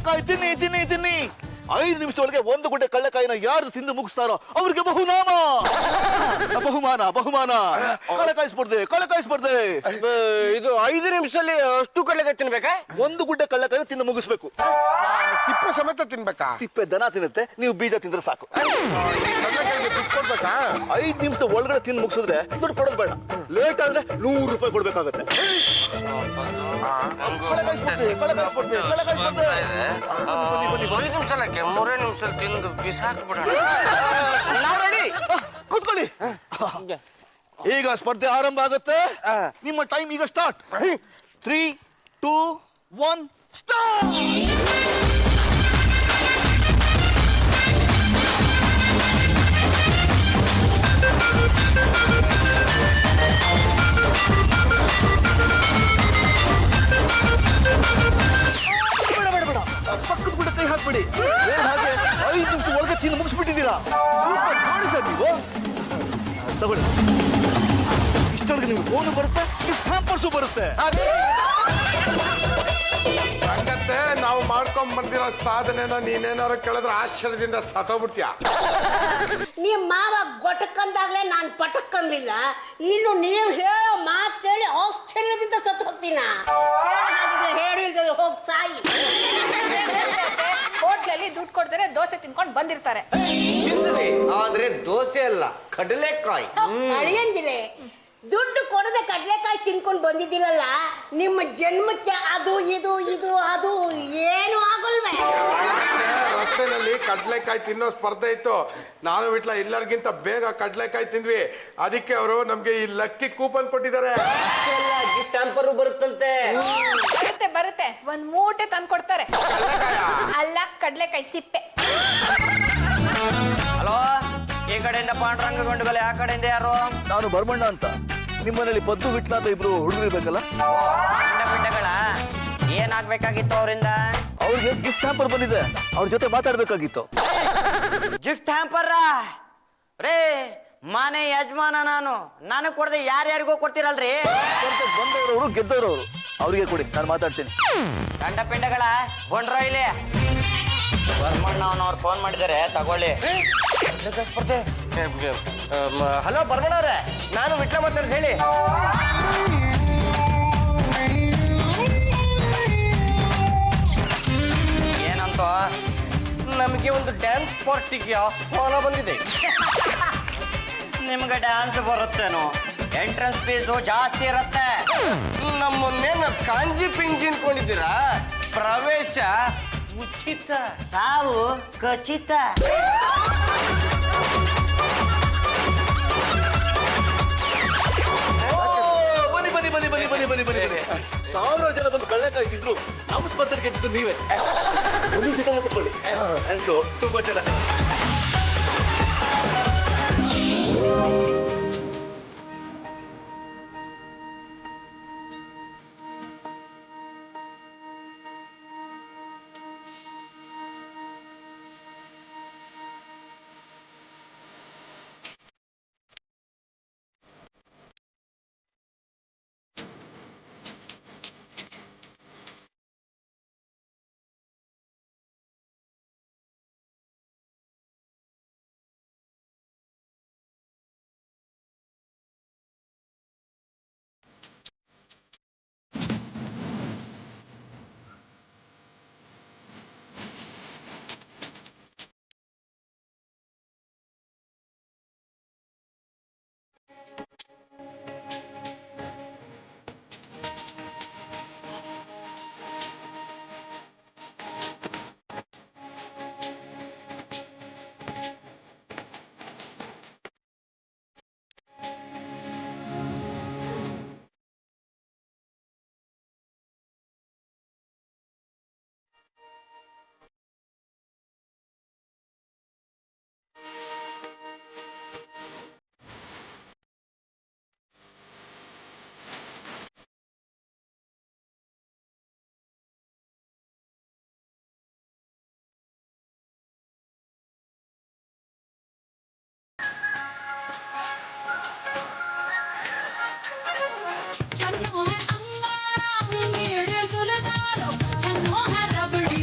ಕಡಲೆಕಾಯಿ ತಿನ್ನಿ ತಿನ್ನಿ ತಿನ್ನಿ. 5 ನಿಮಿಷದೊಳಗೆ 1 ಗುಡ್ಡೆ ಕಡಲೆಕಾಯಿನ ಯಾರು ತಿಂದು ಮುಗಿಸ್ತಾರೋ ಅವ್ರಿಗೆ ಬಹುಮಾನ. ಕಡಲೆಕಾಯಿ ಸ್ಪರ್ಧೆ. ಇದು 5 ನಿಮಿಷದಲ್ಲಿ ಅಷ್ಟು ಕಡಲೆಕಾಯಿ ತಿನ್ಬೇಕಾ? 1 ಗುಡ್ಡೆ ಕಡಲೆಕಾಯಿನ ತಿಂದು ಮುಗಿಸ್ಬೇಕು. ಸಿಪ್ಪೆ ಸಮೇತ ತಿನ್ಬೇಕಾ? ಸಿಪ್ಪೆ ದನ ತಿನ್ನುತ್ತೆ, ನೀವು ಬೀಜ ತಿಂದ್ರೆ ಸಾಕು. ಕಡಲೆಕಾಯಿಗೆ ದುಡ್ಡು ಕೊಡ್ಬೇಕಾ? 5 ನಿಮಿಷದ ಒಳಗಡೆ ತಿಂದು ಮುಗಿಸಿದ್ರೆ ದುಡ್ಡು ಕೊಡೋದು ಬೇಡ. ಲೇಟ್ ಆದ್ರೆ 100 ರೂಪಾಯಿ ಕೊಡ್ಬೇಕಾಗತ್ತೆ. ಕಡಲೆಕಾಯಿ ಸ್ಪರ್ಧೆ. 5 ನಿಮಿಷ ಅಲ್ಲ, 3 ನಿಮಿಷ ತಿಂದು ಬಿಸಾಕ್ಬಿಡೋಣ. ಕೂತ್ಕೊಳ್ಳಿ. ಈಗ ಸ್ಪರ್ಧೆ ಆರಂಭ ಆಗುತ್ತೆ. ನಿಮ್ಮ ಟೈಮ್ ಈಗ ಸ್ಟಾರ್ಟ್. 3, 2, 1 ಸ್ಟಾರ್ಟ್. ಪಕ್ಕದ ಕೂಡ ಕೈ ಹಾಕ್ಬಿಡಿ. ಹಾಗೆ 5 ನಿಮಿಷ ಒಳಗೆ ತಿಂದು ಮುಗಿಸ್ಬಿಟ್ಟಿದ್ದೀರಾ. ಸೂಪರ್ ಮಾಡಿ ಸರ್ ನೀವು. ತಗೊಳ್ಳಿ. ಇಷ್ಟೊಳಗೆ ನಿಮ್ಗೆ ಫೋನು ಬರುತ್ತೆ, ಹ್ಯಾಂಪರ್ಸು ಬರುತ್ತೆ. ಹಂಗಂತೆ ನಾವು ಮಾಡ್ಕೊಂಡ್ ಬಂದಿರೋ ಸಾಧನೆನ ನೀನೇನಾರು ಕೇಳಿದ್ರೆ ಆಶ್ಚರ್ಯದಿಂದ ಸತ್ತೋಗ್ಬಿಡ್ತೀಯ. ನಿಮ್ಮ ಮಾವ ಗೊಟಕಂದಾಗ್ಲೇ ನಾನು ಪಟಕ್ಕನ್ಲಿಲ್ಲ. ಇನ್ನು ನೀವು ಹೇಳೋ ಮಾತು ಕೇಳಿ ಆಶ್ಚರ್ಯದಿಂದ ಸತ್ತು ಹೋಗ್ತೀನ. ಹೇಳಿದ್ರೆ ಹೋಗಿ ಸಾಯಿ. ಹೋಟ್ಲಲ್ಲಿ ದುಡ್ಡು ಕೊಡ್ತಾರೆ, ದೋಸೆ ತಿನ್ಕೊಂಡು ಬಂದಿರ್ತಾರೆ. ಆದ್ರೆ ದೋಸೆ ಅಲ್ಲ, ಕಡಲೆಕಾಯಿ. ಅಳಿಯಂಗಿಲೆ ದುಡ್ಡು ಕೊಡದೆ ಕಡಲೆಕಾಯಿ ತಿನ್ಕೊಂಡು ಬಂದಿದ್ದಿಲ್ಲಲ್ಲ, ನಿಮ್ಮ ಜನ್ಮಕ್ಕೆ ಅದು ಇದು ಅದು ಏನು ಆಗೋಲ್ವೇ? ರಸ್ತೆನಲ್ಲಿ ಕಡ್ಲೆಕಾಯಿ ತಿನ್ನೋ ಸ್ಪರ್ಧೆ ಇತ್ತು. ನಾನು ಬಿಟ್ಲ ಎಲ್ಲರಿಗಿಂತ ಬೇಗ ಕಡ್ಲೆಕಾಯಿ ತಿಂದ್ವಿ. ಅದಕ್ಕೆ ಅವರು ನಮ್ಗೆ ಈ ಲಕ್ಕಿ ಕೂಪನ್ ಕೊಟ್ಟಿದ್ದಾರೆ. ಗಿಫ್ಟ್ ಹ್ಯಾಂಪರ್ ಬರುತ್ತಂತೆ. ಬರುತ್ತೆ 1 ಮೂಟೆ ತಂದು ಕೊಡ್ತಾರೆ. ಅಲ್ಲ, ಕಡಲೆಕಾಯಿ ಸಿಪ್ಪೆ. ಹಲೋ, ಈ ಕಡೆಯಿಂದ ಪಾಂಡುರಂಗ ಗೊಂಡುಗಲೆ, ಆ ಕಡೆಯಿಂದ ಯಾರು? ನಾನು ಬರ್ಮಣ್ಣ ಅಂತ. ನಿಮ್ಮನೇಲಿ ಪದ್ದು ವಿಟ್ಲ ಅಂತ ಇಬ್ರು ಹುಡುಗರಿರ್ಬೇಕಲ್ಲ. ಬಿಟ್ಟಗಳ ಏನಾಗ್ಬೇಕಾಗಿತ್ತು ಅವರಿಂದ? ಅವ್ರಿಗೆ ಗಿಫ್ಟ್ ಹ್ಯಾಂಪರ್ ಬಂದಿದೆ, ಅವ್ರ ಜೊತೆ ಮಾತಾಡ್ಬೇಕಾಗಿತ್ತು. ಗಿಫ್ಟ್ ಹ್ಯಾಂಪರ್ ರೇ, ಮನೆ ಯಜಮಾನ ನಾನು. ನನಗ್ ಕೊಡದೆ ಯಾರ್ಯಾರಿಗೋ ಕೊಡ್ತೀರಲ್ರಿ? ಬಂದವರವರು ಗೆದ್ದವರವರು, ಅವ್ರಿಗೆ ಕೊಡಿ, ನಾನು ಮಾತಾಡ್ತೀನಿ. ಗಂಡ ಪಿಂಡಗಳ ಗೊಂಡ್ರೋ ಇಲ್ಲಿ. ಬರ್ಮಣ್ಣ ಅವ್ರು ಫೋನ್ ಮಾಡಿದ್ದಾರೆ, ತಗೊಳ್ಳಿ. ಹಲೋ ಬರ್ಮಣ್ಣ ಅವ್ರೆ, ನಾನು ವಿಟ್ಲ ಮಾತಾಡ್ ಹೇಳಿ. ಏನಂತ? ನಮಗೆ ಒಂದು ಡ್ಯಾನ್ಸ್ ಪಾರ್ಟಿಗೆ ಆಹ್ವಾನ ಬಂದಿದೆ. ನಿಮ್ಗೆ ಡ್ಯಾನ್ಸ್ ಬರುತ್ತೇನೋ? ಎಂಟ್ರೆನ್ಸ್ ಫೀಸು ಜಾಸ್ತಿ ಇರುತ್ತೆ. ನಮ್ಮನ್ನೇನು ಕಾಂಜಿ ಪಿಂಜಿ ಅನ್ಕೊಂಡಿದ್ದೀರಾ? ಪ್ರವೇಶ ಉಚಿತ, ಸಾವು ಖಚಿತ. ಬನ್ನಿ. 1000 ಜನ ಬಂದು ಕಳ್ಳೆಕಾಯಿ ತಿಂದ್ರು, ನಮ್ಮ ಸ್ಪರ್ಧೆ ಗೆದ್ದಿದ್ದು ನೀವೇ. ಒಂದು ಸೀಟ ಕೂತ್ಕೊಳ್ಳಿ. ತುಂಬಾ ಚೆನ್ನಾಗಿ. छन्नो है अंगारा अंगेड़े सुलगालो छन्नो है रबड़ी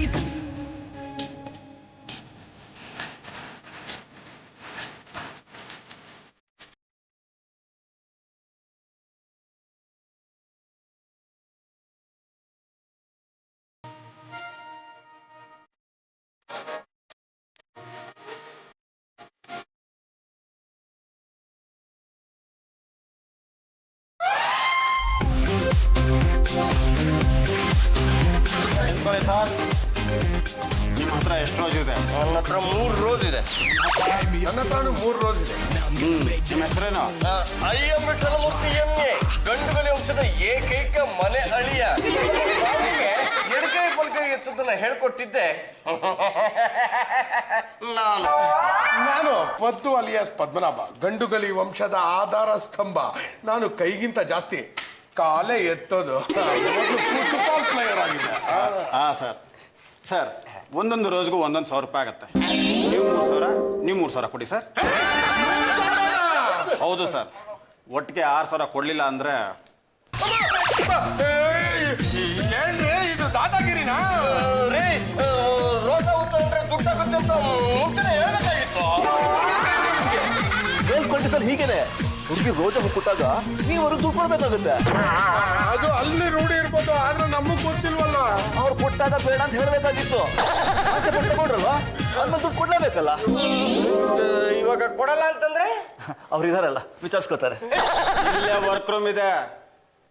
ನಿಂತ್ಕೊಳ್ಳಿ ಸರ್. ನಿಮ್ಮ ಹತ್ರ ಎಷ್ಟು ರೋಜ್ ಇದೆ? ನನ್ನ ಹತ್ರ 3 ರೋಸ್ ಇದೆ. ನನ್ನ ಹತ್ರನೂ 3 ರೋಸ್ ಇದೆ. ನಿಮ್ಮ ಹೆಸರೇನು? ಅಯ್ಯಂಬಿಟ್ಟಲಮೂರ್ತಿ ಎಮ್ಮೆ ಗಂಡುಗಲಿ ವಂಶದ ಏಕೈಕ ಮನೆ ಅಳಿಯ. ಎಡಕೈ ಬಲಕೈ ಎತ್ತದನ್ನ ಹೇಳ್ಕೊಟ್ಟಿದ್ದೆ ನಾನು ಪದ್ದು ಅಲಿಯಾಸ್ ಪದ್ಮನಾಭ, ಗಂಡುಗಲಿ ವಂಶದ ಆಧಾರ ಸ್ತಂಭ. ನಾನು ಕೈಗಿಂತ ಜಾಸ್ತಿ ಕಾಲೇ ಎತ್ತೋದು. ಫುಟ್ಬಾಲ್ ಪ್ಲೇಯರ್ ಆಗಿದೆ. ಹಾಂ ಸರ್. ಸರ್, ಒಂದೊಂದು ರೋಜ್ಗೂ 1,100 ರೂಪಾಯಿ ಆಗುತ್ತೆ. ನೀವು 3,000, ನೀವು 3,000 ಕೊಡಿ ಸರ್. ಹೌದು ಸರ್. ಒಟ್ಟಿಗೆ 6,000 ಕೊಡಲಿಲ್ಲ ಅಂದರೆ ಏನ್ರಿ ಇದು ದಾದಾಗಿರಿನಾ? ರೋಸ ಉತ್ತಂದ್ರೆ ದುಡ್ಡಾಗುತ್ತೆ ಅಂತ ಮುಂಚೆನೆ ಹೇಳ್ಬೇಕಾಗಿತ್ತು. ಹೇಳ್ಕೊಟ್ಟು ಸರ್ ಹೀಗೇನೆ ಹುಡುಗಿ ರೋಜ ಕೊಟ್ಟಾಗ ನೀವು ಅವ್ರಿಗೆ ದುಡ್ಡು ಕೊಡ್ಬೇಕಾಗುತ್ತೆ. ಅದು ಅಲ್ಲಿ ರೂಢಿ ಇರ್ಬೋದು, ಆದ್ರೆ ನಮಗ್ ಗೊತ್ತಿಲ್ವಲ್ಲ. ಅವ್ರು ಕೊಟ್ಟಾಗ ಬೇಡ ಅಂತ ಹೇಳ್ಬೇಕಾಗಿತ್ತು. ಆಸೆ ಪಟ್ಟು ತಗೊಂಡ್ರಲ್ವಾ, ಅದ್ಮೇಲೆ ದುಡ್ಡು ಕೊಡ್ಲೇಬೇಕಲ್ಲ. ಇವಾಗ ಕೊಡಲ್ಲ ಅಂತಂದ್ರೆ ಅವ್ರು ಇದಾರಲ್ಲ, ವಿಚಾರಿಸ್ಕೋತಾರೆ. ಇಲ್ಲೇ ವರ್ಕ್ ರೂಮ್ ಇದೆ,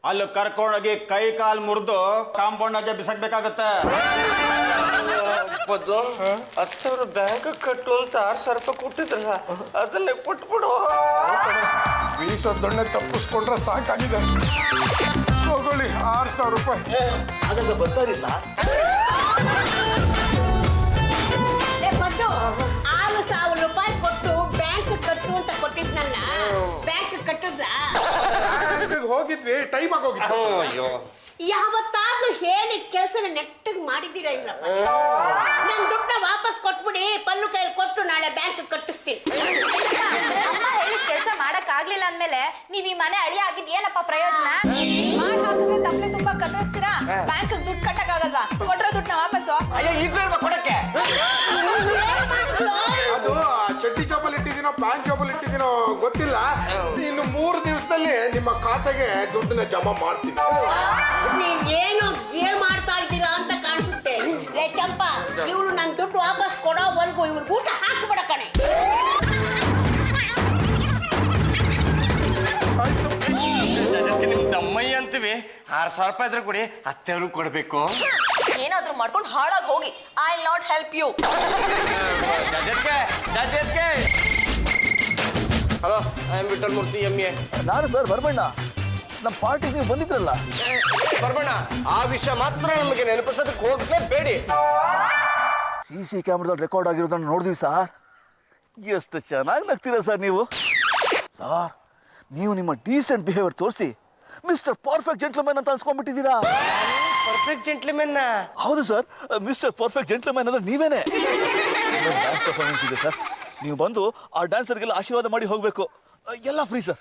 ಅಲ್ಲಿ ಕರ್ಕೊಂಡೋಗಿ ಕೈ ಕಾಲು ಮುರಿದು ಕಾಂಪೌಂಡ್ ಆಚೆ ಬಿಸಾಕ್ಬೇಕಾಗತ್ತೆ. ಪದ್ದು 10,000 ಬ್ಯಾಂಕ್ ಕಟ್ಟು ಅಂತ 6,000 ರೂಪಾಯಿ ಕೊಟ್ಟಿದ್ರಲ್ಲ, ಅದನ್ನೇ ಕೊಟ್ಬಿಡು. ಬೀಸೋ ದೊಣ್ಣೆ ತಪ್ಪಿಸ್ಕೊಂಡ್ರೆ ಸಾಕಾಗಿದೆ. ತಗೊಳ್ಳಿ 6,000 ರೂಪಾಯಿ. ಆಗಾಗ ಬರ್ತಾರೆ ಸರ್. ಬಂದು 6,000 ರೂಪಾಯಿ ಕೊಟ್ಟು ಬ್ಯಾಂಕ್ ಕಟ್ಟು ಅಂತ ಕೊಟ್ಟಿದ್ನಲ್ಲ, ಬ್ಯಾಂಕ್ ಕಟ್ಟುದ್ಲ? ಹೋಗಿದ್ವಿ, ಟೈಮ್ ಆಗೋಗಿತ್ತು. ಅಯ್ಯೋ, ಯಾವತ್ತಾದ್ರೂ ಹೇಳಿದ ಕೆಲಸನ ನೆಟ್ಟಗೆ ಮಾಡಿದ್ದೀರಾ ಇಲ್ಲ? ನನ್ನ ದುಡ್ಡನ್ನ ವಾಪಸ್ ಕೊಟ್ಬಿಡಿ, ಪಲ್ಲು ಕೈಯಲ್ಲಿ ಕೊಟ್ಟು ನಾಳೆ ಬ್ಯಾಂಕ್ ಕಟ್ಟಿಸ್ತೀನಿ. ಅಮ್ಮ ಹೇಳಿದ ಕೆಲಸ ಮಾಡಕ್ ಆಗ್ಲಿಲ್ಲ ಅಂದ್ಮೇಲೆ ನೀವ್ ಈ ಮನೆ ಅಳಿಯ ಆಗಿದ್ ಏನಪ್ಪ ಪ್ರಯೋಜನ? ಮಾಡ್ ಹಾಕಿದ್ರೆ ತಪ್ಪಲೆ ತುಂಬಾ ಕತ್ತರಿಸ್ತೀರಾ, ಬ್ಯಾಂಕ್ ದುಡ್ಡು ಕಟ್ಟಕ್ ಆಗಲ್ವಾ? ಕೊಟ್ರೋ ದುಡ್ಡನ್ನ ವಾಪಸ್ಸು. ಅಯ್ಯೋ ಇದ್ರೂ ಕೊಡಕ್ಕೆ. ಅದು ಚಡ್ಡಿ ಜಾಬಲ್ಲಿ ಇಟ್ಟಿದ್ದೀನೋ ಬ್ಯಾಂಕ್ ಜಾಬಲ್ಲಿ ಇಟ್ಟಿದ್ದೀನೋ ಗೊತ್ತಿಲ್ಲ. ಇನ್ನು 3 ದಿವಸದಲ್ಲಿ ನಿಮ್ಮ ಖಾತೆಗೆ ದುಡ್ಡನ್ನ ಜಮಾ ಮಾಡ್ತೀನಿ. ನೀವೇನೋ ಗೇಮ್ ಮಾಡ್ತಾ ಇದ್ದೀರಾ ಅಂತ ಕಾಣಿಸುತ್ತೆ. ಲೇ ಚಂಪಾ, ಇವಳು ನನ್ನ ದುಡ್ಡು ವಾಪಸ್ ಕೊಡೋವರೆಗೂ ಇವ್ರಿಗೆ ಊಟ ಹಾಕ್ಬಿಡ ಕಣೆ. ನಿಮ್ ತಮ್ಮಯ್ಯ ಅಂತೀವಿ 6,000 ರೂಪಾಯಿ ಇದ್ರೆ ಕೊಡಿ, 10,000 ಕೊಡ್ಬೇಕು. ಏನಾದ್ರೂ ಮಾಡ್ಕೊಂಡು ಹಾಳಾಗಿ ಹೋಗಿ. I will not help you. Hello, I am Vithalamurthy ಎಮ್ಮೆ. ನಾನು ಸರ್ ಬರ್ಬಣ್ಣ, ನಮ್ಮ ಪಾರ್ಟಿಗೆ ನೀವು ಬಂದಿದ್ರಲ್ಲ. ಬರ್ಬಣ್ಣ, ಆ ವಿಷಯ ಮಾತ್ರ ನಮಗೆ ನೆನಪಿಸೋದಕ್ಕೆ ಹೋಗ್ಲೇಬೇಡಿ. CC ಕ್ಯಾಮ್ರಾದಲ್ಲಿ ರೆಕಾರ್ಡ್ ಆಗಿರೋದನ್ನ ನೋಡಿದ್ವಿ ಸರ್. ಎಷ್ಟು ಚೆನ್ನಾಗಿ ನಗ್ತೀರಾ ಸರ್ ನೀವು. ಸರ್, ನೀವು ನಿಮ್ಮ ಡೀಸೆಂಟ್ ಬಿಹೇವಿಯರ್ ತೋರಿಸಿ ಮಿಸ್ಟರ್ ಪರ್ಫೆಕ್ಟ್ ಜೆಂಟ್ಲ್ಮನ್ ಅಂತ ಅನ್ಸ್ಕೊಂಡ್ಬಿಟ್ಟಿದ್ದೀರಾ. Perfect gentleman? ಹೌದು ಸರ್, ಮಿಸ್ಟರ್ ಪರ್ಫೆಕ್ಟ್ ಜೆಂಟ್ಲ್ಮನ್ ಅಂದ್ರೆ ನೀವೇನೆ. ಡ್ಯಾನ್ಸ್ ಪರ್ಫಾರ್ಮೆನ್ಸ್ ಇದೆ ಸರ್, ನೀವು ಬಂದು ಆ ಡ್ಯಾನ್ಸರ್ಗೆಲ್ಲ ಆಶೀರ್ವಾದ ಮಾಡಿ ಹೋಗ್ಬೇಕು. ಎಲ್ಲ ಫ್ರೀ ಸರ್.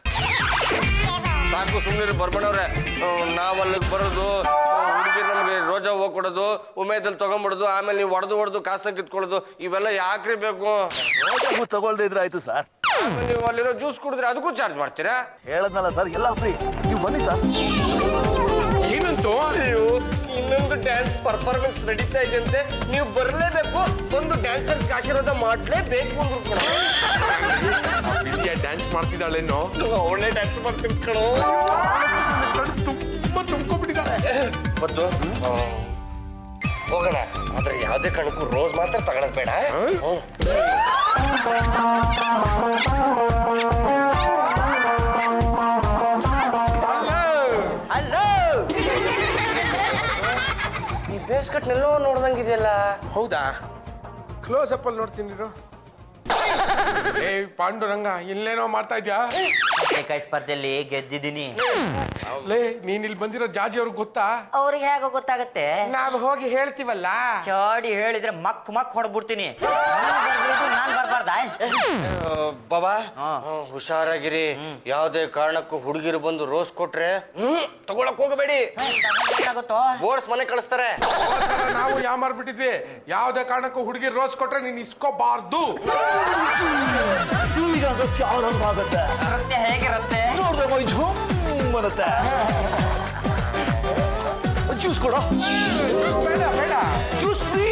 ಸಾಕು ಸುಮ್ಮನೆ ಬರ್ಬಣ್ಣವ್ರೆ. ನಾವು ಅಲ್ಲಿಗೆ ಬರೋದು, ಹುಡುಗಿ ನಮಗೆ ರೋಜಾ ಹೂವು ಕೊಡೋದು, ಉಮೇದಲ್ಲಿ ತಗೊಂಡ್ಬಿಡೋದು, ಆಮೇಲೆ ನೀವು ಹೊಡೆದು ಕಾಸನ್ನ ಕಿತ್ಕೊಳ್ಳೋದು, ಇವೆಲ್ಲ ಯಾಕ್ರಿ ಬೇಕು? ರೋಜಾ ತಗೊಳ್ದೇ ಇದ್ರೆ ಆಯ್ತು ಸರ್. ನೀವು ಅಲ್ಲಿರೋ ಜ್ಯೂಸ್ ಕುಡಿದ್ರೆ ಅದಕ್ಕೂ ಚಾರ್ಜ್ ಮಾಡ್ತೀರಾ? ಹೇಳದ್ನಲ್ಲ ಸರ್, ಎಲ್ಲ ಫ್ರೀ. ನೀವು ಬನ್ನಿ ಸರ್. ಏನಂತೂ ಅಯ್ಯೋ, ಇನ್ನೊಂದು ಡ್ಯಾನ್ಸ್ ಪರ್ಫಾರ್ಮೆನ್ಸ್ ನಡೀತಾ ಇದೆ ಅಂತೆ, ನೀವು ಬರಲೇಬೇಕು, ಒಂದು ಡ್ಯಾನ್ಸರ್ಸ್ ಆಶೀರ್ವಾದ ಮಾಡಲೇಬೇಕು ಅಂದ್ರು. ಡ್ಯಾನ್ಸ್ ಮಾಡ್ತಿದ್ದಾಳೇನೋ? ಒಳ್ಳೆ ಡ್ಯಾನ್ಸ್ ಮಾಡ್ತೀನಿ ಕಣೋ. ತುಂಬಾ ತುಂಬ್ಕೊಂಡ್ಬಿಟ್ಟಿದ್ದಾರೆ. ಮತ್ತು ಹೋಗೋಣ, ಆದ್ರೆ ಯಾವುದೇ ಕಾರಣಕ್ಕೂ ರೋಸ್ ಮಾತ್ರ ತಗೊಳದ್ ಬೇಡ. ಹಲೋ, ಈ ಬೇಸ್ಕಟ್ನೆಲ್ಲೋ ನೋಡ್ದಂಗಿದೆಯಲ್ಲ. ಹೌದಾ? ಕ್ಲೋಸ್ ಅಪ್ ಅಲ್ಲಿ ನೋಡ್ತೀನಿ. ಏ ಪಾಂಡುರಂಗ, ಇಲ್ಲೇನೋ ಮಾಡ್ತಾ ಇದ್ಯಾ? ಕೈ ಸ್ಪರ್ಧೆಯಲ್ಲಿ ಗೆದ್ದಿದ್ದೀನಿ. ಲೇ, ನೀನ್ ಇಲ್ಲಿ ಬಂದಿರೋ ಜಾಜಿ ಅವ್ರಿಗೆ ಗೊತ್ತಾ? ಅವ್ರಿಗೆ ಹೇಗೆ ಗೊತ್ತಾಗತ್ತೆ? ನಾವ್ ಹೋಗಿ ಹೇಳ್ತೀವಲ್ಲ. ಚಾಡಿ ಹೇಳಿದ್ರೆ ಮಕ್ ಹೊಡ್ಬಿಡ್ತೀನಿ. ನಾನ್ ಬರ್ಬಾರ್ದ? ಬಾಬಾ, ಹುಷಾರಾಗಿರಿ. ಯಾವುದೇ ಕಾರಣಕ್ಕೂ ಹುಡುಗಿರು ಬಂದು ರೋಸ್ ಕೊಟ್ರೆ ತಗೊಳಕ್ ಹೋಗಬೇಡಿ. ಬೋರ್ಡ್ಸ್ ಮನೆ ಕಳಿಸ್ತಾರೆ. ನಾವು ಯಾಮಾರ್ಬಿಟ್ಟಿದ್ವಿ. ಯಾವುದೇ ಕಾರಣಕ್ಕೂ ಹುಡುಗಿ ರೋಸ್ ಕೊಟ್ರೆ ನೀನ್ ಇಸ್ಕೋಬಾರ್ದು. ಈಗ ನೃತ್ಯ ಆರಂಭ ಆಗುತ್ತೆ. ಹೇಗಿರುತ್ತೆ ನೋಡ್ದೆ ಮೈ ಝುಮ್ ಬರುತ್ತೆ. ಜ್ಯೂಸ್ ಕೊಡೋ. ಬೇಡ ಬೇಡ. Juice free.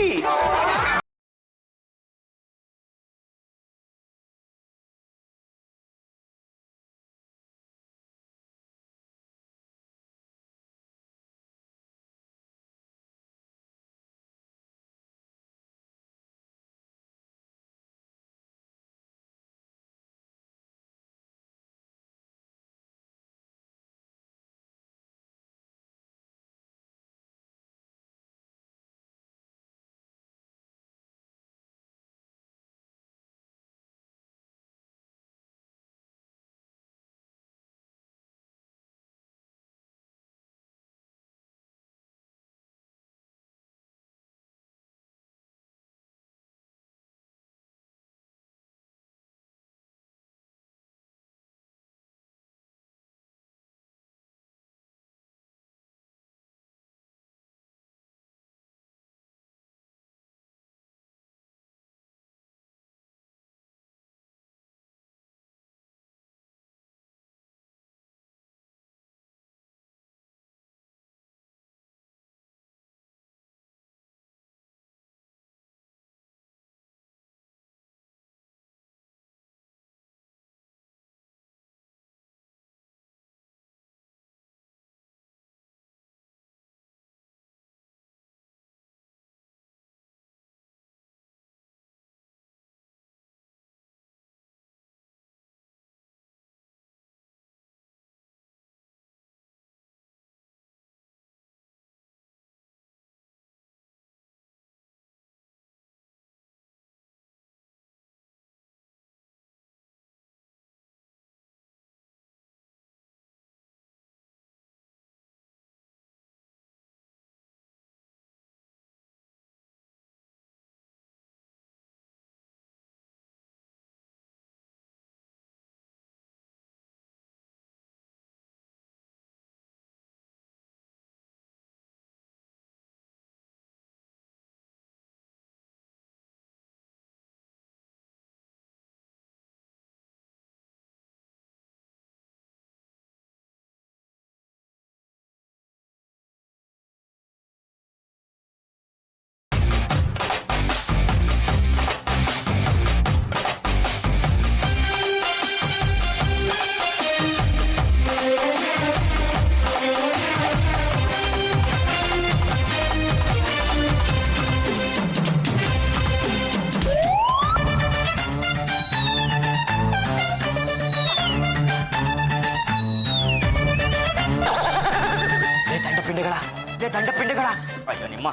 ದಂಡಪಿಂಡಗಳ ಅಯ್ಯೋ ನಿಮ್ಮ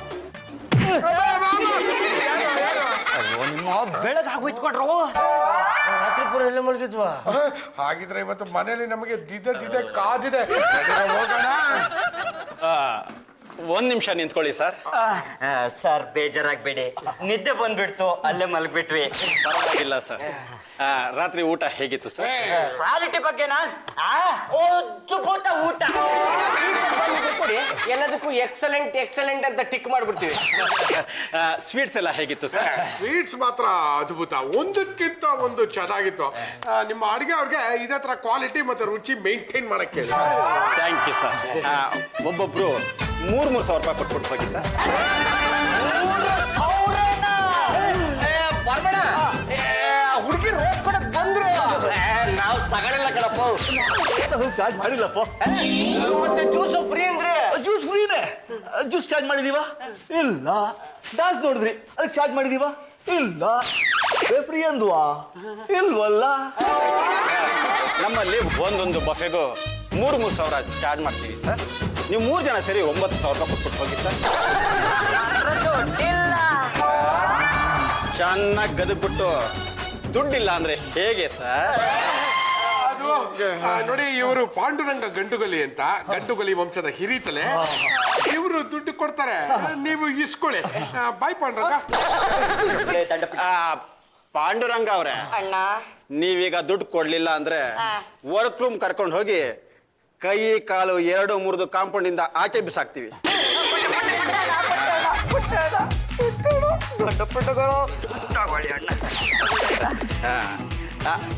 ಅಯ್ಯೋ ನಿಮ್ಮ ಬೆಳಗಾಗೋಯ್ತು ಕೊಡ್ರು. ರಾತ್ರಿ ಪೂರ ಎಲ್ಲ ಮಲಗಿದ್ವಾ? ಹಾಗಿದ್ರೆ ಇವತ್ತು ಮನೇಲಿ ನಮಗೆ ದಿದೆ ಕಾದಿದೆ. ಹೋಗೋಣ. ಒಂದ್ ನಿಮಿಷ ನಿಂತ್ಕೊಳ್ಳಿ ಸರ್. ಸರ್ ಬೇಜಾರಾಗ್ಬೇಡಿ, ನಿದ್ದೆ ಬಂದ್ಬಿಡ್ತು, ಅಲ್ಲೇ ಮಲಗ್ಬಿಟ್ವಿ. ಪರವಾಗಿಲ್ಲ ಸರ್. ರಾತ್ರಿ ಊಟ ಹೇಗಿತ್ತು ಸರ್? ಕ್ವಾಲಿಟಿ ಬಗ್ಗೆನಾ? ಅದ್ಭುತ ಊಟ. ಕೊಡಿ, ಎಲ್ಲದಕ್ಕೂ ಎಕ್ಸಲೆಂಟ್ ಅಂತ ಟಿಕ್ ಮಾಡ್ಬಿಡ್ತೀವಿ. ಸ್ವೀಟ್ಸ್ ಎಲ್ಲ ಹೇಗಿತ್ತು ಸರ್? ಸ್ವೀಟ್ಸ್ ಮಾತ್ರ ಅದ್ಭುತ, ಒಂದಕ್ಕಿಂತ ಒಂದು ಚೆನ್ನಾಗಿತ್ತು. ನಿಮ್ಮ ಅಡುಗೆ ಅವ್ರಿಗೆ ಇದೇ ತರ ಕ್ವಾಲಿಟಿ ಮತ್ತೆ ರುಚಿ ಮೇಂಟೈನ್ ಮಾಡಕ್ಕೆ ಹೇಳಿ. Thank you sir. ಒಬ್ಬೊಬ್ರು 3,000 ರೂಪಾಯಿ ಕೊಟ್ಬಿಟ್ಟು ಹೋಗಿ ಸರ್. ಹುಡುಗಿ ರೋಸ್ ಕೊಡಕ್ ಬಂದ್ರು, ನಾವು ತಗೊಳಿಲ್ಲ ಕಣಪ್ಪ. ಚಾರ್ಜ್ ಮಾಡಿಲ್ಲಪ್ಪ. ಮತ್ತೆ ಜ್ಯೂಸ್ ಫ್ರೀ ಅಂದ್ರೆ ಜ್ಯೂಸ್ ಫ್ರೀನೇ. ಜ್ಯೂಸ್ ಚಾರ್ಜ್ ಮಾಡಿದೀವ? ಇಲ್ಲ. ಡಾನ್ಸ್ ನೋಡಿದ್ರಿ, ಅದಕ್ಕೆ ಚಾರ್ಜ್ ಮಾಡಿದೀವ? ಇಲ್ಲ. ಫ್ರೀ ಅಂದ್ವಾ? ಇಲ್ವಲ್ಲ. ನಮ್ಮಲ್ಲಿ ಒಂದೊಂದು ಬಫೆಗೂ 3,000 ಚಾರ್ಜ್ ಮಾಡ್ತೀವಿ ಸರ್. ನೀವು 3 ಜನ ಸೇರಿ 9,000 ರೂಪಾಯಿ ಕೊಟ್ಬಿಟ್ಟು ಹೋಗಿ ಸರ್. ಚೆನ್ನಾಗಿ ಗದಗ್ಬಿಟ್ಟು ದುಡ್ಡಿಲ್ಲ ಅಂದ್ರೆ ಹೇಗೆ ಸರ್? ಅದು ನೋಡಿ, ಇವರು ಪಾಂಡುರಂಗ ಗಂಡುಗಲಿ ಅಂತ, ಗಂಡುಗಲಿ ವಂಶದ ಹಿರಿತಲೆ. ಇವರು ದುಡ್ಡು ಕೊಡ್ತಾರೆ, ನೀವು ಇಸ್ಕೊಳ್ಳಿ. ಬಾಯ್ ಪಾಂಡುರಂಗ. ಪಾಂಡುರಂಗ ಅವ್ರೆ, ಅಣ್ಣ ನೀವೀಗ ದುಡ್ಡು ಕೊಡ್ಲಿಲ್ಲ ಅಂದ್ರೆ ವರ್ಕ್ ರೂಮ್ ಕರ್ಕೊಂಡು ಹೋಗಿ ಕೈ ಕಾಲು 2 ಕಾಂಪೌಂಡ್ ಇಂದ ಆಚೆ ಬಿಸಾಕ್ತಿವಿ. ತಗೊಳ್ಳಿ ಅಣ್ಣ.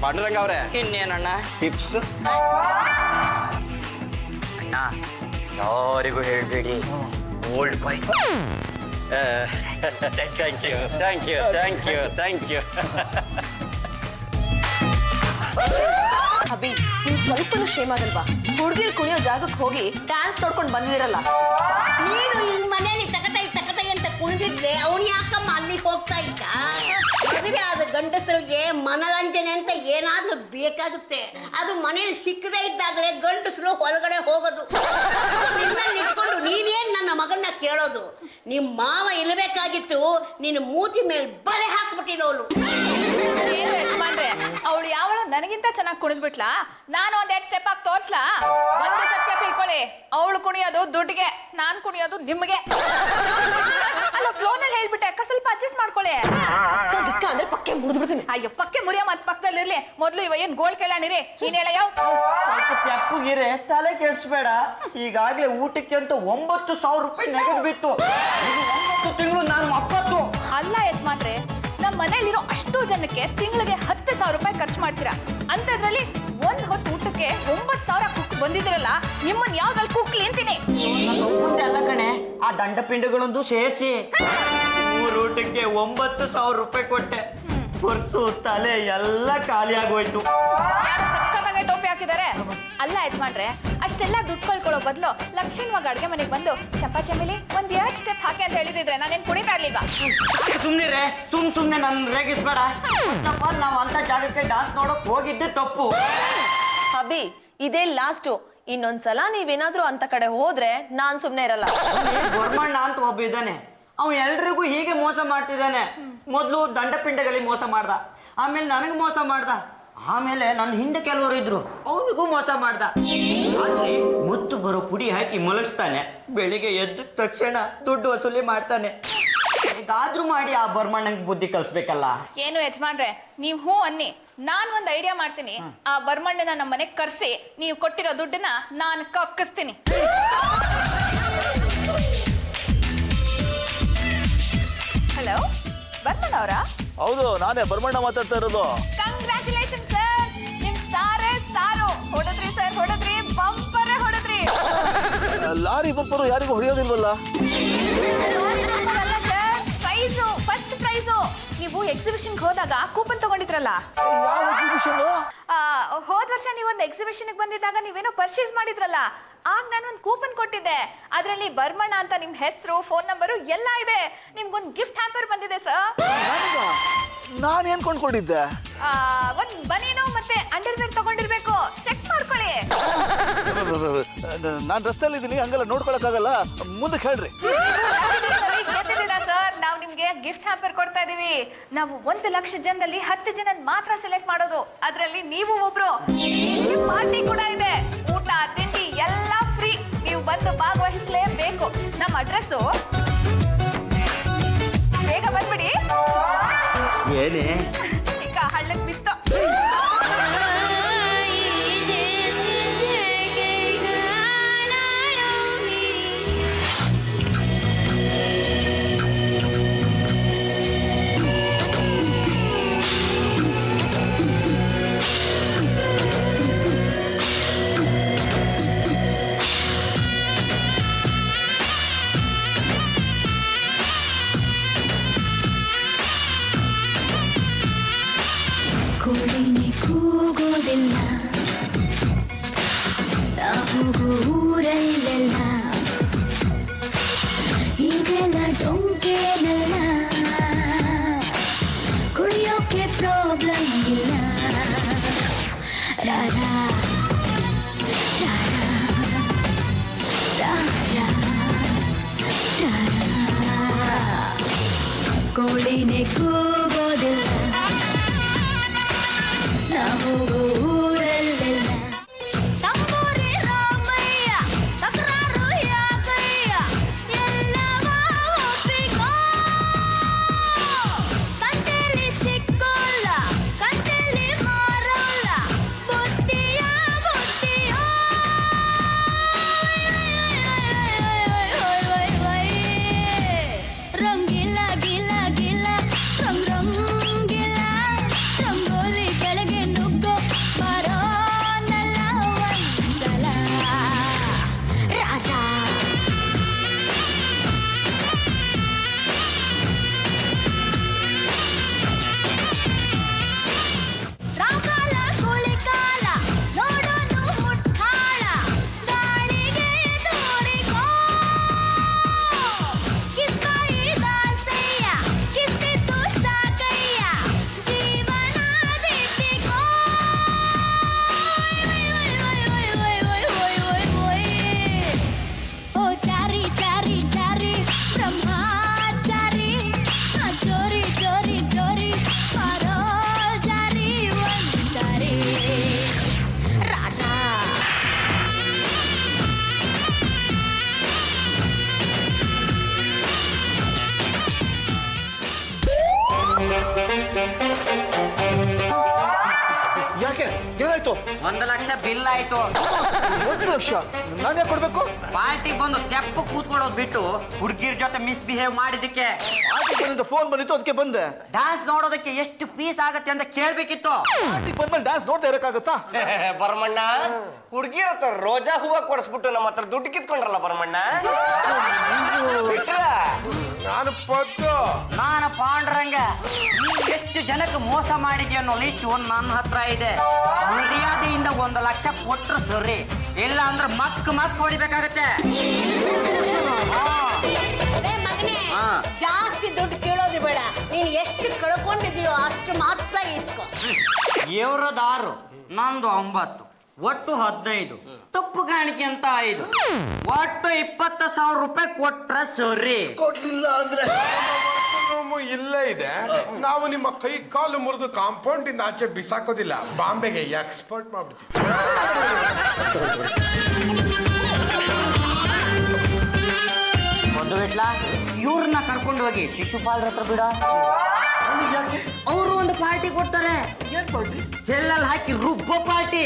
ಪಾಂಡುರಂಗ ಅವ್ರೆ, ಇನ್ನೇನಣ್ಣ? ಟಿಪ್ಸ್ ಅಣ್ಣ ಯಾರಿಗೂ ಹೇಳ್ಬೇಡಿ, old boy. Thank you. Abhi, ನಿಮ್ ಸ್ವಲ್ಪನೂ ಶೇಮ್ ಆಗಲ್ವಾ? ಹುಡುಗಿರು ಕುಣಿಯೋ ಜಾಗಕ್ಕೆ ಹೋಗಿ ಡ್ಯಾನ್ಸ್ ನೋಡ್ಕೊಂಡು ಬಂದಿದಿರಲ್ಲ. ನೀನು ಈ ಮನೇಲಿ ತಕತೈ ಅಂತ ಕುಣಿದಿದ್ರೆ ಅವ್ನು ಯಾಕಮ್ಮ ಅಲ್ಲಿಗೆ ಹೋಗ್ತಾ ಇದ್ದ? ಮದುವೆ ಆದ ಗಂಡಸರಿಗೆ ಮನರಂಜನೆ ಅಂತ ಏನಾದ್ರೂ ಬೇಕಾಗುತ್ತೆ. ಅದು ಮನೇಲಿ ಸಿಕ್ಕದೇ ಇದ್ದಾಗಲೇ ಗಂಡಸರು ಹೊರಗಡೆ ಹೋಗೋದು. ನಿನ್ನಲ್ಲಿ ಇಟ್ಕೊಂಡು ನೀನೇನ್ ನನ್ನ ಮಗನ್ನ ಕೇಳೋದು? ನಿಮ್ಮ ಮಾವ ಇಲ್ಬೇಕಾಗಿತ್ತು, ನೀನು ಮೂತಿ ಮೇಲೆ ಬಲೆ ಹಾಕ್ಬಿಟ್ಟಿರೋಳು. ಏನು ಯಜಮಾನ್ರೆ, ಅವಳು ಯಾವಳ ನನಗಿಂತ ಚೆನ್ನಾಗಿ ಕುಣಿದ್ಬಿಟ್ಲಾ? ನಾನು ಒಂದೆರಡು ಸ್ಟೆಪ್ ಆಗಿ ತೋರ್ಸ್ಲಾ? ಒಂದು ಸತ್ಯ ತಿಳ್ಕೊಳ್ಳಿ, ಅವಳು ಕುಣಿಯೋದು ದುಡ್ಡಿಗೆ, ನಾನ್ ಕುಣಿಯೋದು ನಿಮ್ಗೆ. ಅಲ್ಲ, ಫ್ಲೋನಲ್ಲಿ ಹೇಳ್ಬಿಟ್ಟೆ, ಅಕ್ಕ ಸ್ವಲ್ಪ ಅಡ್ಜಸ್ಟ್ ಮಾಡ್ಕೊಳ್ಳಿ. ಅಕ್ಕ ಅಂದ್ರೆ ಪಕ್ಕೆ ಮುರಿದ್ಬಿಡ್ತೀನಿ. ಅಯ್ಯೋ, ಪಕ್ಕೆ ಮುರಿಯ ಮತ್ ಪಕ್ಕದಲ್ಲಿರ್ಲಿ. ಮೊದ್ಲು ಇವ ಏನ್ ಗೋಲ್ ಕೇಳಾನಿರಿ, ನೀನ್ ಹೇಳ ಯಾವ ಸ್ವಲ್ಪ ತೆಪ್ಪಗಿರೆ, ತಲೆ ಕೆಡ್ಸ್ಬೇಡ. ಈಗಾಗ್ಲೇ ಊಟಕ್ಕೆ ಅಂತ 9,000 ರೂಪಾಯಿ ನಗದು ಬಿತ್ತು. 9 ತಿಂಗಳು ನಾನು 70. ಅಲ್ಲ ಯಜಮಾನ್ರೆ, ನಮ್ಮ ಮನೇಲಿರೋ ಅಷ್ಟು ಜನಕ್ಕೆ ತಿಂಗಳಿಗೆ 10,000 ರೂಪಾಯಿ ಖರ್ಚು ಮಾಡ್ತೀರಾ. ಅಂತದ್ರಲ್ಲಿ ಒಂದ್ ಹೊತ್ತು ಊಟಕ್ಕೆ 9,000 ಕುಕ್ ಬಂದಿದ್ರಲ್ಲ, ನಿಮ್ಮನ್ ಯಾವ್ದ್ರಲ್ಲಿ ಕುಕ್ಲಿ ಅಂತೀನಿ. ಮುಂದೆ ಅಲ್ಲ ಕಣೆ, ಆ ದಂಡಪಿಂಡಗಳೊಂದು ಸೇರಿಸಿ 3 ಊಟಕ್ಕೆ 9,000 ರೂಪಾಯಿ ಕೊಟ್ಟೆ. ಪರ್ಸು ತಲೆ ಎಲ್ಲ ಖಾಲಿ ಆಗೋಯ್ತು. ಯಾರು ಸಕ್ಕತ್ತಾಗೆ ಟೋಪಿ ಹಾಕಿದ್ದಾರೆ. ಅಲ್ಲ ಯಜಮಾನ್ರೆ, ಅಷ್ಟೆಲ್ಲ ದುಡ್ಡು ಕಳ್ಕೊಳ್ಳೋ ಬದಲು ಲಕ್ಷ್ಮೀವಾಗ ಅಡ್ಗೆ ಮನೆಗೆ ಬಂದು ಚಂಪಾ ಚಮೇಲಿ ಒಂದ್ 2 ಸ್ಟೆಪ್ ಹಾಕಿ ಅಂತ ಹೇಳಿದಿದ್ರೆ ನಾನೇನ್ ಕುಣಿತಾ ಇರ್ಲಿಲ್ವಾ? ಸುಮ್ನಿರೆ, ಸುಮ್ನೆ ನನ್ನ ರೇಗಿಸ್ಬೇಡ. ನಾವು ಅಂತ ಜಾಗಕ್ಕೆ ಡಾನ್ಸ್ ನೋಡಕ್ ಹೋಗಿದ್ದೆ ತಪ್ಪು. ಅಭಿ, ಇದೇ ಲಾಸ್ಟು. ಇನ್ನೊಂದ್ಸಲ ನೀವೇನಾದ್ರೂ ಅಂತ ಕಡೆ ಹೋದ್ರೆ ನಾನ್ ಸುಮ್ನೆ ಇರಲ್ಲ. ಬರ್ಮಣ್ಣ ಅಂತ ಒಬ್ಬ ಇದ್ದಾನೆ, ಅವ್ ಎಲ್ರಿಗೂ ಹೀಗೆ ಮೋಸ ಮಾಡ್ತಿದ್ದಾನೆ. ಮೊದ್ಲು ದಂಡಪಿಂಡಗಳಿಗೆ ಮೋಸ ಮಾಡ್ದ, ಆಮೇಲೆ ನನಗೆ ಮೋಸ ಮಾಡ್ದ, ಆಮೇಲೆ ನನ್ನ ಹಿಂದೆ ಕೆಲವರು ಇದ್ರು, ಅವನಿಗೂ ಮೋಸ ಮಾಡ್ದ. ರಾತ್ರಿ ಮುತ್ತು ಬರೋ ಪುಡಿ ಹಾಕಿ ಮಲಗಿಸ್ತಾನೆ, ಬೆಳಿಗ್ಗೆ ಎದ್ದ ತಕ್ಷಣ ದುಡ್ಡು ವಸೂಲಿ ಮಾಡ್ತಾನೆ. ಹೇಗಾದ್ರೂ ಮಾಡಿ ಆ ಬರ್ಮಣ್ಣಂಗೆ ಬುದ್ಧಿ ಕಲಿಸ್ಬೇಕಲ್ಲ. ಏನು ಯಜಮಾನ್ರೆ, ನೀವು ಹೂ ಅನ್ನಿ, ನಾನ್ ಒಂದ್ ಐಡಿಯಾ ಮಾಡ್ತೀನಿ. ಆ ಬರ್ಮಣ್ಣನ ನಮ್ಮ ಮನೆಗೆ ಕರ್ಸಿ ನೀವು ಕೊಟ್ಟಿರೋ ದುಡ್ಡನ್ನ ನಾನು ಕಕ್ಕಿಸ್ತೀನಿ. ಹಲೋ, ಬರ್ಮಣ್ಣ ಅವರಾ? ಹೌದು, ನಾನೇ ಬರ್ಮಣ್ಣ ಮಾತಾಡ್ತಾ ಇರೋದು. ಕಂಗ್ರ್ಯಾಚುಲೇಷನ್ ಸರ್, ನಿಮ್ ಸ್ಟಾರು ಹೊಡೆದ್ರಿ ಸರ್, ಹೊಡೆದ್ರಿ, ಬಂಪರೇ ಹೊಡೆದ್ರಿ. ಲಾರಿ ಬಂಪರು ಯಾರಿಗೂ ಹೊಡೆಯೋದಿಲ್ವಲ್ಲ? Price, first prize. ನೀವು ಎಕ್ಸಿಬಿಷನ್ಗೆ ಹೋದಾಗ ಕೂಪನ್ ತಗೊಂಡಿದ್ರಲ್ಲ, ಯಾವ ಎಕ್ಸಿಬಿಷನ್? ಹೋದ ವರ್ಷ ನೀವೊಂದು ಎಕ್ಸಿಬಿಷನ್ಗೆ ಬಂದಿದ್ದಾಗ ನೀವೇನೋ ಪರ್ಚೇಸ್ ಮಾಡಿದ್ರಲ್ಲ, ಆಗ ನಾನೊಂದು ಕೂಪನ್ ಕೊಟ್ಟಿದ್ದೆ. ಅದರಲ್ಲಿ ಬರ್ಮಣ್ಣ ಅಂತ ನಿಮ್ಮ ಹೆಸರು, ಫೋನ್ ನಂಬರು ಎಲ್ಲ ಇದೆ. ನಿಮ್ಗೊಂದು ಗಿಫ್ಟ್ ಹ್ಯಾಂಪರ್ ಬಂದಿದೆ ಸರ್. ನಾನೇನ್ ಕೊಂಡ್ಕೊಂಡಿದ್ದೆ? ಒಂದು ಬನೀನು ಮತ್ತೆ ಅಂಡರ್ವೇರ್ ತಗೊಂಡಿರ್ಬೇಕು, ಚೆಕ್ ಮಾಡ್ಕೊಳ್ಳಿ. ನಾನು ರಸ್ತೆಯಲ್ಲಿದ್ದೀನಿ, ಹಂಗೆಲ್ಲ ನೋಡ್ಕೊಳಕ್ಕಾಗಲ್ಲ. ಮುಂದಕ್ಕೆ ಹೇಳ್ರಿ. ಗೆದ್ದಿದ್ದೀರಾ ಸರ್, ನಾವು ನಿಮ್ಗೆ ಗಿಫ್ಟ್ ಹ್ಯಾಂಪರ್ ಕೊಡ್ತಾ ಇದೀವಿ. ನಾವು 1 ಲಕ್ಷ ಜನದಲ್ಲಿ 10 ಜನ ಮಾತ್ರ ಸೆಲೆಕ್ಟ್ ಮಾಡೋದು, ಅದರಲ್ಲಿ ನೀವು ಒಬ್ರು. ಪಾರ್ಟಿ ಕೂಡ ಇದೆ, ಊಟ ತಿಂಡಿ ಎಲ್ಲ ಫ್ರೀ. ನೀವು ಬಂದು ಭಾಗವಹಿಸಲೇಬೇಕು. ನಮ್ಮ ಅಡ್ರೆಸ್ಸು ಬೇಗ ಬಂದ್ಬಿಡಿ. ಏನೇ ಈಗ ಹಳ್ಳಕ್ ಬಿತ್ತು. ಕೋಳಿನಿ ಕೂಗೋದಿಲ್ಲ, ನಾವು ಊರಲ್ಲೆಲ್ಲ ಇದೆಲ್ಲ ಡೊಂಕೇನಲ್ಲ, ಕುಡಿಯೋಕೆ ಪ್ರಾಬ್ಲಮ್ ಇಲ್ಲ. ರಾಧಾ ರಾಧಾ ರಾಧಾ ರಾಧಾ ಕೋಳಿನಿ ಕೂಗೋದಿಲ್ಲ, ನಾವು ಊರಲ್ಲೆಲ್ಲ. ತಂಬೂರಿ ರಾಮಯ್ಯ ತಕರಾರು ಯಾಕಯ್ಯ, ಎಲ್ಲವ ಒಪ್ಪಿಕೋ. ಸಂತೆಲಿ ಸಿಕ್ಕೋಲ್ಲ, ಕಂತೆಲಿ ಮಾರೋಲ್ಲ, ಬುದ್ಧಿಯ ಬುದ್ಧಿಯೋ. ರಂಗಿಲ್ಲ ಗಿಲ್ಲ ಗಿಲ್ಲ ರಂಗ್ ರಂಗಿಲ್ಲ, ರಂಗೋಲಿ ಕೆಳಗೆ ನುಗ್ಗೋ ಬರೋನಲ್ಲ ಒಂದ್ಸಲ. ರಾಧಾ ರಾಕಾಲ ಕುಳಿಕಾಲ ನೋಡೋನು ಮುಟ್ಟಾಳ, ಗಾಳಿಗೆ ತೋರಿಕೋ. ಕಿಸ್ಕಾಯಿ ದಾಸಯ್ಯ ಕಿತ್ತಿದ್ದು ಸಾಕಯ್ಯ, ಜೀವನ ದಿಟ್ಟಿಕೋ. ಓ ಚಾರಿ ಚಾರಿ ಚಾರಿ ಬ್ರಹ್ಮಚಾರಿ, ಚೋರಿ ಚೋರಿ ಚೋರಿ ಮಾರೋ ಜಾರಿ ಒಂದ್ಸಾರಿ. ರಾಧಾ ಯಾಕೆ, ಏನಾಯ್ತು? 1 ಲಕ್ಷ ಬಿಲ್ ಆಯ್ತು. 1 ಲಕ್ಷ ನಾನು ಯಾಕೆ ಕೊಡ್ಬೇಕು? ಪಾರ್ಟಿ ಬಂದು ತೆಪ್ಪ ಕೂತ್ಕೊಳ್ಳೋದು ಬಿಟ್ಟು ಹುಡುಗಿರ್ ಜೊತೆ ಮಿಸ್ಬಿಹೇವ್ ಮಾಡಿದಕ್ಕೆ. ಪಾರ್ಟಿಗೆ ಫೋನ್ ಬಂದಿತ್ತು, ಅದಕ್ಕೆ ಬಂದೆ. ಡ್ಯಾನ್ಸ್ ನೋಡೋದಕ್ಕೆ ಎಷ್ಟು ಫೀಸ್ ಆಗತ್ತೆ ಅಂತ ಕೇಳ್ಬೇಕಿತ್ತು. ಪಾರ್ಟಿಗೆ ಬಂದ್ಮೇಲೆ ಡ್ಯಾನ್ಸ್ ನೋಡ್ತಾ ಇರಕ್ಕಾಗತ್ತಾ? ಭರಮಣ್ಣ, ಹುಡುಗಿರ ಹತ್ರ ರೋಜಾ ಹೂವ ಕೊಡಿಸ್ಬಿಟ್ಟು ನಮ್ಮ ಹತ್ರ ದುಡ್ಡು ಕಿತ್ಕೊಂಡ್ರಲ್ಲ ಭರಮಣ್ಣ. ಬಿಟ್ರಾ? ನಾನು ಪದ್ದು. ನಾನು ಪಾಂಡ್ರಂಗ. ನೀನ್ ಎಷ್ಟು ಜನಕ್ಕೆ ಮೋಸ ಮಾಡಿದ್ಯ ಅನ್ನೋ ಲಿಸ್ಟ್ ನನ್ನ ಹತ್ರ ಇದೆ. ಮರ್ಯಾದೆಯಿಂದ 1 ಲಕ್ಷ ಕೊಟ್ರು ಸರಿ, ಇಲ್ಲ ಅಂದ್ರೆ ಮಕ್ ಹೊಡಿಬೇಕಾಗತ್ತೆ. ಅದೇ ಮಗನೇ, ಹಾ. ಜಾಸ್ತಿ ದುಡ್ಡು ಕೇಳೋದು ಬೇಡ. ನೀನು ಎಷ್ಟು ಕಳ್ಕೊಂಡಿದೀಯೋ ಅಷ್ಟು ಮಾತ್ರ ಇಸ್ಕೊ. ಇವ್ರದ್ದು 6, ನಂದು 9, ಒಟ್ಟು 15. ತಪ್ಪು ಕಾಣಿಕೆ ಅಂತ 5, ಒಟ್ಟು 20,000 ರೂಪಾಯಿ ಕೊಟ್ರ ಸರಿ. ಕೊಡ್ಲಿಲ್ಲ ಅಂದ್ರೆ ಇಲ್ಲೇ ಇದೆ. ನಾವು ನಿಮ್ಮ ಕೈ ಕಾಲು ಮುರಿದು ಕಾಂಪೌಂಡ್ ಇಂದ ಆಚೆ ಬಿಸಾಕೋದಿಲ್ಲ, ಬಾಂಬೆಗೆ ಎಕ್ಸ್ಪೋರ್ಟ್ ಮಾಡ್ಬಿಡ್ತೀವಿ. ಒಂದು ಬಿಟ್ಲ ಇವ್ರನ್ನ ಕರ್ಕೊಂಡು ಹೋಗಿ ಶಿಶುಪಾಲ್ರ ಹತ್ರ ಬಿಡ. ಅವರು ಒಂದು ಪಾರ್ಟಿ ಕೊಡ್ತಾರೆ. ಏನ್ ಮಾಡ್ರಿ? ಸೆಲ್ಲಲ್ಲಿ ಹಾಕಿ ರುಬ್ಬೋ ಪಾರ್ಟಿ.